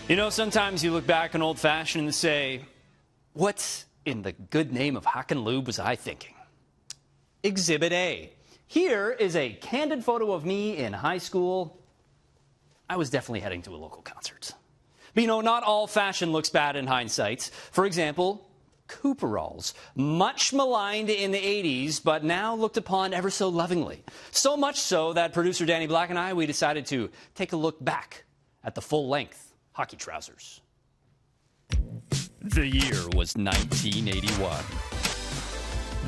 You know, sometimes you look back on old fashioned and say, what in the good name of Hock and Lube was I thinking? Exhibit A. Here is a candid photo of me in high school. I was definitely heading to a local concert. But you know, not all fashion looks bad in hindsight. For example, Cooperalls, much maligned in the 80s, but now looked upon ever so lovingly. So much so that producer Danny Black and I, we decided to take a look back at the full-length hockey trousers. The year was 1981.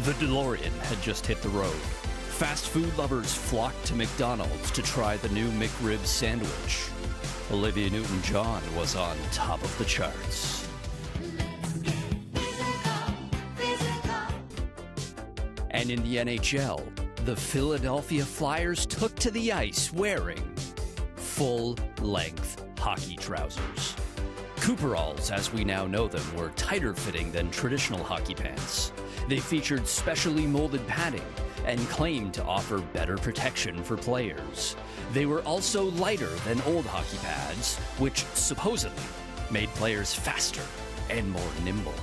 The DeLorean had just hit the road. Fast food lovers flocked to McDonald's to try the new McRib sandwich. Olivia Newton-John was on top of the charts. And in the NHL, the Philadelphia Flyers took to the ice wearing full-length hockey trousers. Cooperalls, as we now know them, were tighter fitting than traditional hockey pants. They featured specially molded padding and claimed to offer better protection for players. They were also lighter than old hockey pads, which supposedly made players faster and more nimble.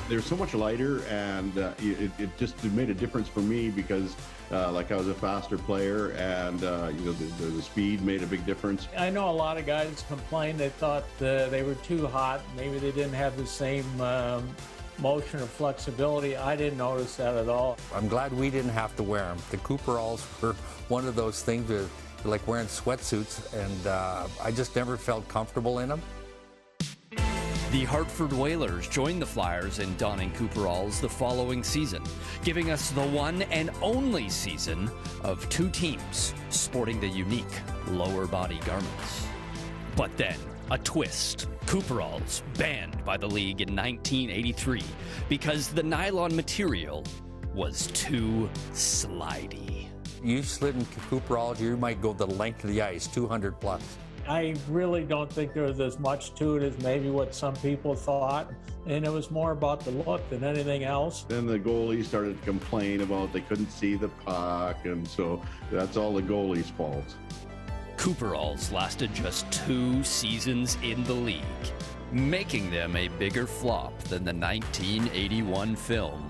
They're so much lighter, and it just made a difference for me because like I was a faster player, and you know, the speed made a big difference. I know a lot of guys complained they thought they were too hot. Maybe they didn't have the same motion or flexibility. I didn't notice that at all. I'm glad we didn't have to wear them. The Cooperalls were one of those things that, like wearing sweatsuits, and I just never felt comfortable in them. The Hartford Whalers joined the Flyers in donning Cooperalls the following season, giving us the one and only season of two teams sporting the unique lower body garments. But then, a twist. Cooperalls banned by the league in 1983 because the nylon material was too slidey. You slid in Cooperalls, you might go the length of the ice, 200 plus. I really don't think there was as much to it as maybe what some people thought, and it was more about the look than anything else. Then the goalies started to complain about they couldn't see the puck, and so that's all the goalie's fault. Cooperalls lasted just 2 seasons in the league, making them a bigger flop than the 1981 film.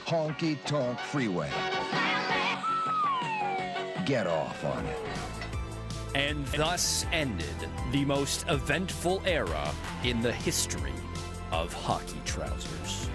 Honky Tonk Freeway. Get off on it. And thus ended the most eventful era in the history of hockey trousers.